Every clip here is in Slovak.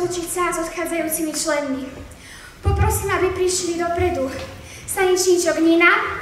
rozlúčiť sa s odchádzajúcimi členmi. Poprosím, aby prišli dopredu staničníčok Nina,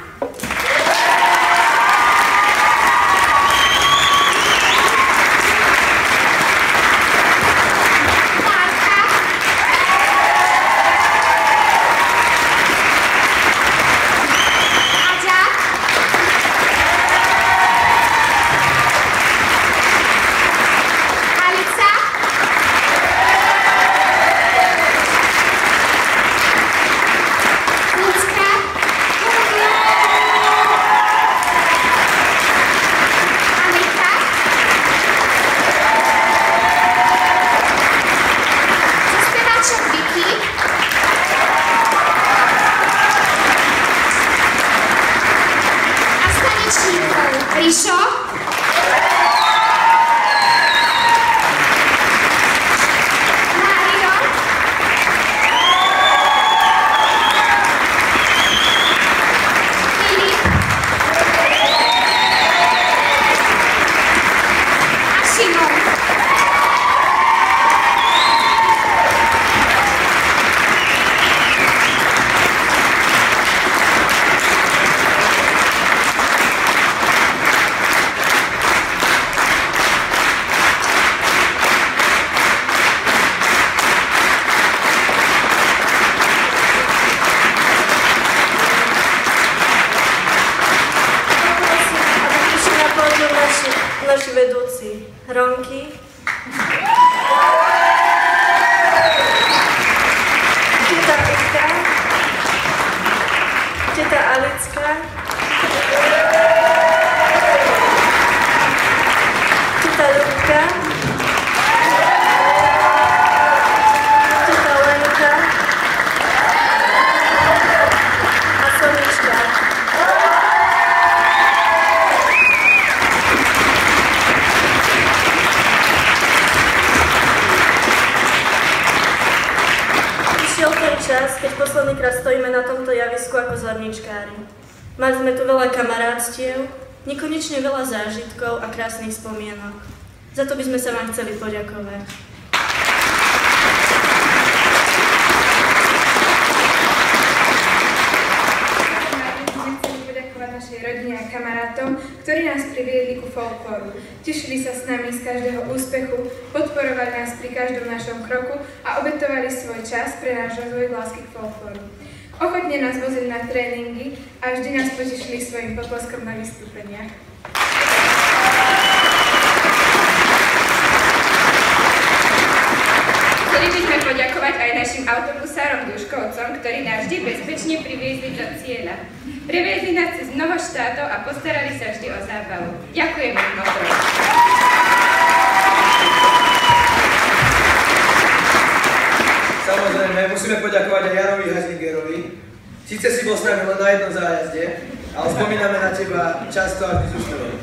naši vedúci Ronky, teta Ika, teta Alicka, teta Ľubka, teta Lenka a Sonička. Čas, keď poslednýkrát stojíme na tomto javisku ako zorničkári. Mali sme tu veľa kamarátstiev, nekonečne veľa zážitkov a krásnych spomienok. Za to by sme sa vám chceli poďakovať. Našej rodine a kamarátom, ktorí nás priviedli ku folklóru. Tešili sa s nami z každého úspechu, podporovali nás pri každom našom kroku a obetovali svoj čas pre náš rozvoj lásky k folklóru. Ochotne nás vozili na tréningy a vždy nás potešili svojim potleskom na vystúpeniach. Chceli by sme poďakovať aj našim autobusárom Duškovcom, ktorí nás vždy bezpečne priviezli do cieľa. Previezli nás cez mnoho štátov a postarali sa vždy o zábavu. Ďakujem im motor. Samozrejme, musíme poďakovať aj Janovi Hažnigerovi. Síce si bol s nami len na jednom zájazde, ale spomíname na teba často a vždy s úsmevom.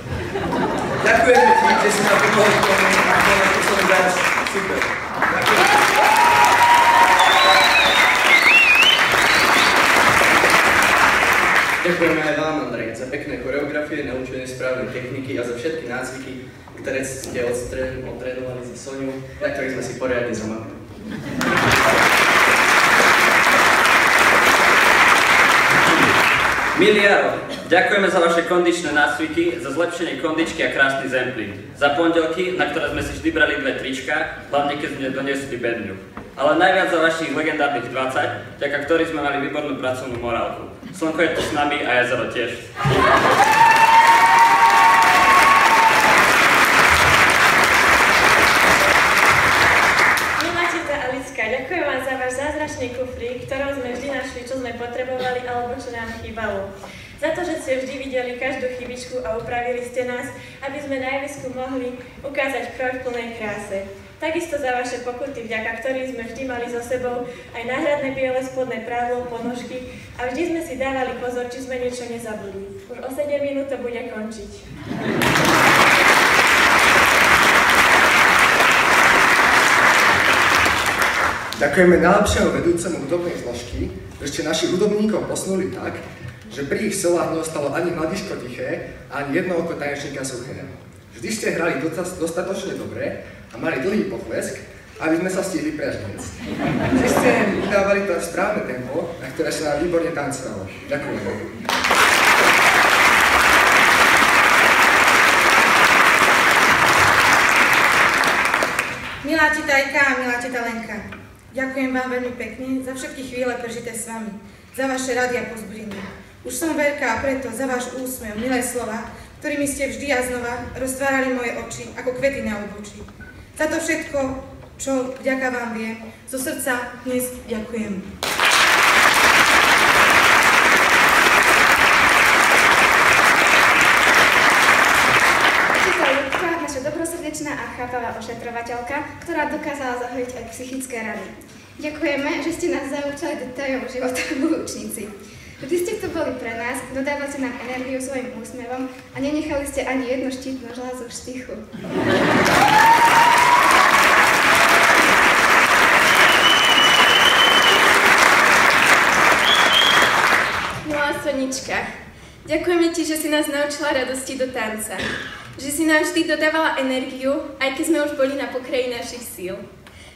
Ďakujeme ti, že si nám pomohol k tomu a bol na posledný zájazd. Super. Ďakujem. Ďakujeme aj vám, Andrej, za pekné choreografie, naučenie správnej techniky a za všetky nácviky, ktoré ste odtrénovali za Soniu, na ktorých sme si poriadne zamakli. Milí Jaro, ďakujeme za vaše kondičné nácviky, za zlepšenie kondičky a krásny zemplín. Za pondelky, na ktoré sme si vždy brali 2 trička, hlavne keď sme doniesli bedňu. Ale najviac za vašich legendárnych 20, vďaka ktorých sme mali výbornú pracovnú morálku. Slnko je tu s nami a jazero tiež. Milá teta Alicka, ďakujem vám za váš zázračný kufrík, v ktorom sme vždy našli, čo sme potrebovali alebo čo nám chýbalo. Za to, že ste vždy videli každú chybičku a upravili ste nás, aby sme na javisku mohli ukázať kroj v plnej kráse. Takisto za vaše pokuty, vďaka ktorým sme vždy mali so sebou aj náhradné biele spodné prádlo, ponožky a vždy sme si dávali pozor, či sme niečo nezabudli. Už o 7 minút to bude končiť. Ďakujeme najlepšiemu vedúcemu hudobnej zložky, že ste našich hudobníkov posunuli tak, že pri ich solách neostalo ani mladiško tiché, ani jedno oko tanečníka suché. Vždy ste hrali dostatočne dobre a mali dlhý potlesk, aby sme sa stihli prežniec. Tí ste vydávali to správne tempo, na ktoré sa nám výborne tancovalo. Ďakujem. Milá teta Ajka a milá teta Lenka, ďakujem vám veľmi pekne za všetky chvíle prežité s vami, za vaše rady a povzbudenie. Už som veľká a preto za váš úsmev, milé slova, ktorými ste vždy a znova roztvárali moje oči ako kvety na obočí. Za to všetko, čo vďaka vám viem, zo srdca dnes ďakujem. Naša dobrosrdečná a chápavá ošetrovateľka, ktorá dokázala zahojiť aj psychické rany. Ďakujeme, že ste nás zaučali detailom života v Lučnici. Vždy ste tu boli pre nás, dodávate nám energiu svojim úsmevom a nenechali ste ani jednu štítnu žľazu v štychu. Milá Sonička, ďakujeme ti, že si nás naučila radosti do tanca. Že si nám vždy dodávala energiu, aj keď sme už boli na pokraji našich síl.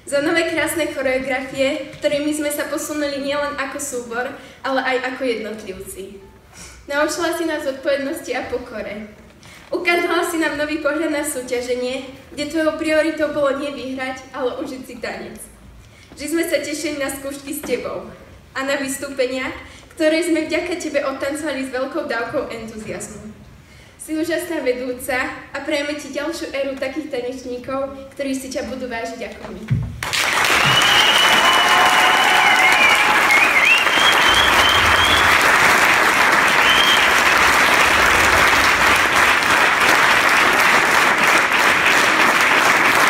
Za nové krásne choreografie, ktorými sme sa posunuli nielen ako súbor, ale aj ako jednotlivci. Naučila si nás odpovednosti a pokore. Ukázala si nám nový pohľad na súťaženie, kde tvojou prioritou bolo nie vyhrať, ale užiť si tanec. Že sme sa tešili na skúšky s tebou a na vystúpenia, ktoré sme vďaka tebe odtancovali s veľkou dávkou entuziazmu. Si úžasná vedúca a prejeme ti ďalšiu éru takých tanečníkov, ktorí si ťa budú vážiť ako my.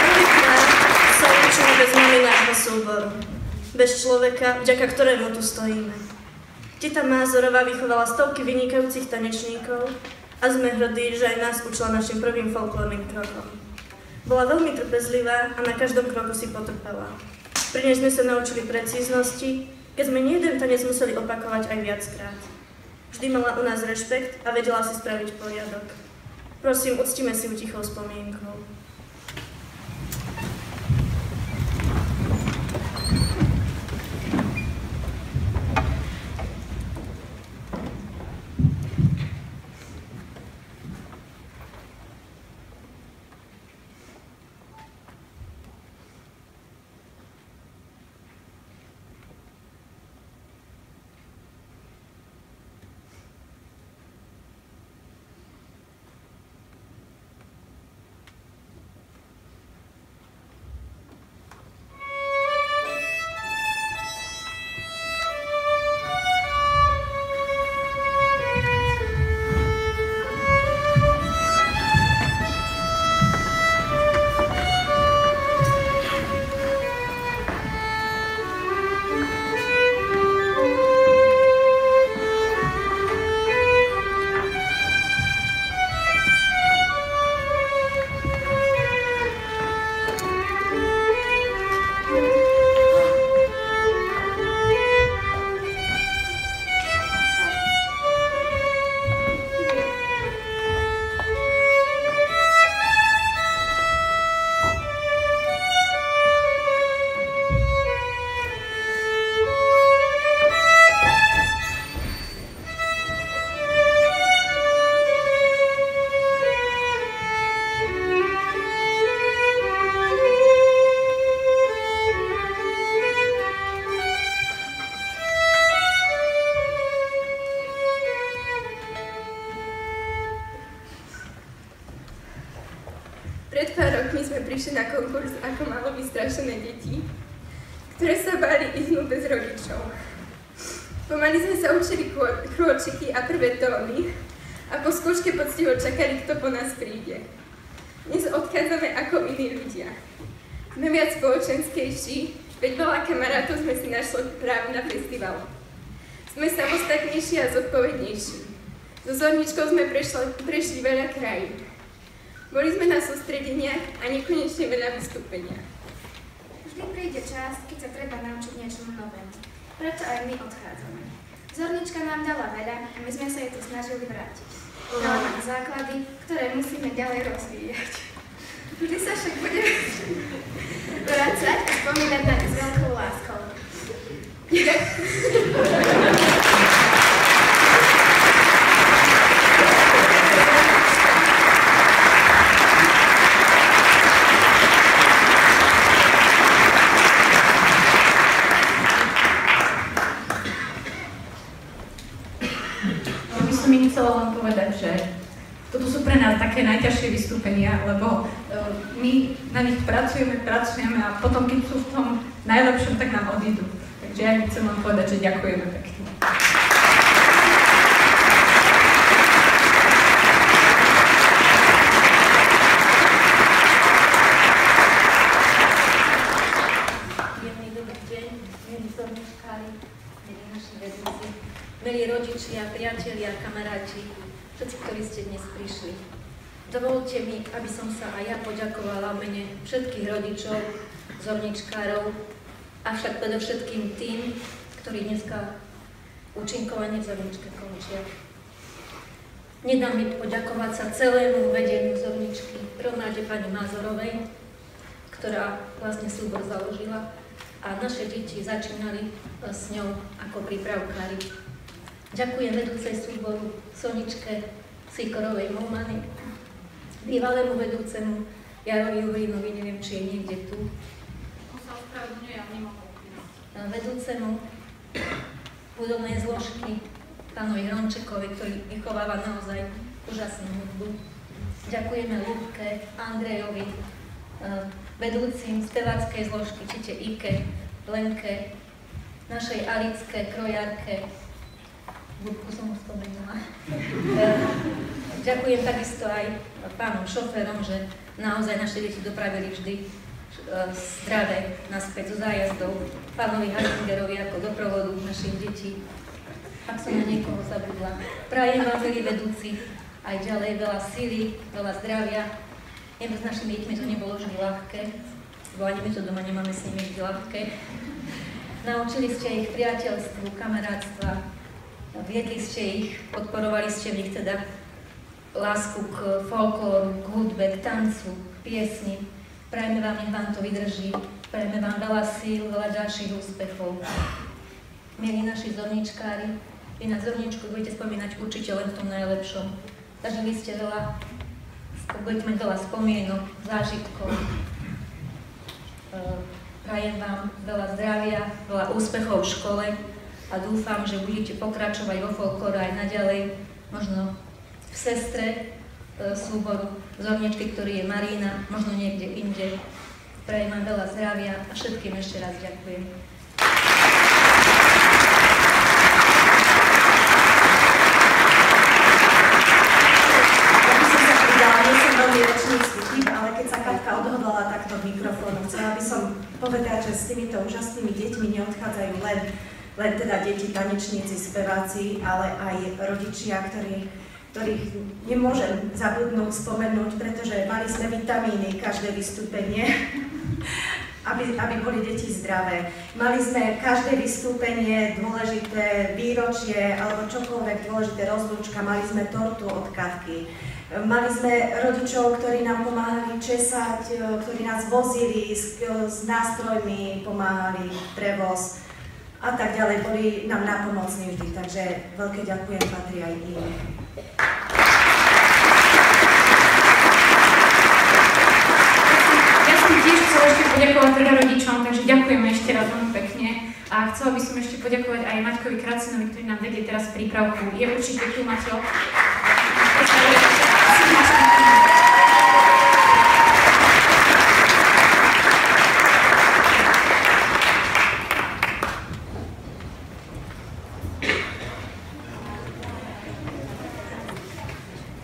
Prvýkrát sa učíme bez mami nášho súboru. Bez človeka, vďaka ktorému tu stojíme. Teta Mázorová vychovala stovky vynikajúcich tanečníkov, a sme hrdí, že aj nás učila našim prvým folklórnym krokom. Bola veľmi trpezlivá a na každom kroku si potrpela. Pri nej sme sa naučili precíznosti, keď sme jeden tanec museli opakovať aj viackrát. Vždy mala u nás rešpekt a vedela si spraviť poriadok. Prosím, uctíme si ju tichou spomienkou. Pred pár rokmi sme prišli na konkurs Ako malo vystrašené deti, ktoré sa báli ísť bez rodičov. Pomaly sme sa učili krôčiky a prvé tóny a po skúške poctivo čakali, kto po nás príde. Dnes odchádzame ako iní ľudia. Sme viac spoločenskejší, veď veľa kamarátov sme si našli práve na festival. Sme samostatnejší a zodpovednejší. So Zorničkou sme prešli veľa krajín. Boli sme na sústredeniach a nekonečne veľa vystúpenia. Vždy príde čas, keď sa treba naučiť niečomu novému. Preto aj my odchádzame. Zornička nám dala veľa a my sme sa jej tu snažili vrátiť. Dala nám základy, ktoré musíme ďalej rozvíjať. Vždy sa však budeme vracať a spomínať na s veľkou láskou. Chcela len povedať, že toto sú pre nás také najťažšie vystúpenia, lebo my na nich pracujeme a potom, keď sú v tom najlepšom, tak nám odídu. Takže ja chcem len povedať, že ďakujeme pekne. Milí rodičia, priatelia, kamaráti, všetci, ktorí ste dnes prišli. Dovolte mi, aby som sa aj ja poďakovala v mene všetkých rodičov, zorničkárov, avšak predovšetkým tým, ktorí dneska účinkovanie v zorničke končia. Nedá mi poďakovať sa celému vedeniu zorničky, v prvom rade pani Mázorovej, ktorá vlastne súbor založila a naše deti začínali s ňou ako prípravkári. Ďakujem vedúcej súboru Soničke Sikorovej Molmany, bývalému vedúcemu Jarovi Uhrinovi, neviem, či je niekde tu. On sa ospravedlňuje a nemohol. Vedúcemu hudobnej zložky pánovi Hrončekovi, ktorý vychováva naozaj úžasnú hudbu. Ďakujeme Ľubke, Andrejovi, vedúcim speváckej zložky Tite Ike, Lenke, našej Alicke, krojárke, Budku som už spomenula. Ďakujem takisto aj pánom šoférom, že naozaj naše deti dopravili vždy zdravé naspäť zo zájazdov. Pánovi Hasingerovi ako doprovodu našich detí. Ak som na niekoho zabudla. Prajem vám, milí vedúci, aj ďalej veľa síly, veľa zdravia. Neviem, s našimi deťmi to nebolo vždy ľahké, bo ani my to doma nemáme s nimi vždy ľahké. Naučili ste ich priateľstvu, kamarátstva, viedli ste ich, podporovali ste v nich teda lásku k folklóru, k hudbe, k tancu, k piesni. Prajme vám, nech vám to vydrží. Prajme vám veľa síl, veľa ďalších úspechov. Milí naši zorničkári, vy na zorničku budete spomínať určite len v tom najlepšom. Zažili ste veľa, budete mať veľa spomienok, zážitkov. Prajem vám veľa zdravia, veľa úspechov v škole a dúfam, že budete pokračovať vo folklóre aj naďalej, možno v sestre súboru zorničky, ktorý je Marína, možno niekde inde. Prajem vám veľa zdravia a všetkým ešte raz ďakujem. Veľmi rečnícky typ, ale keď sa Katka odhodlala takto k mikrofónu, chcela by som povedať, že s týmito úžasnými deťmi neodchádzajú len teda deti, tanečníci, speváci, ale aj rodičia, ktorých nemôžem zabudnúť, spomenúť, pretože mali sme vitamíny každé vystúpenie, aby boli deti zdravé. Mali sme každé vystúpenie dôležité výročie alebo čokoľvek dôležité rozlúčka, mali sme tortu od Katky. Mali sme rodičov, ktorí nám pomáhali česať, ktorí nás vozili s nástrojmi, pomáhali prevoz a tak ďalej. Boli nám nápomocní vždy, takže veľké ďakujem patrí aj im. Ja som tiež chcela ešte poďakovať teda rodičom, takže ďakujeme ešte raz veľmi pekne. A chcela by som ešte poďakovať aj Maťkovi Kracinovi, ktorý nám vedie teraz prípravku. Je určite tu, Maťo.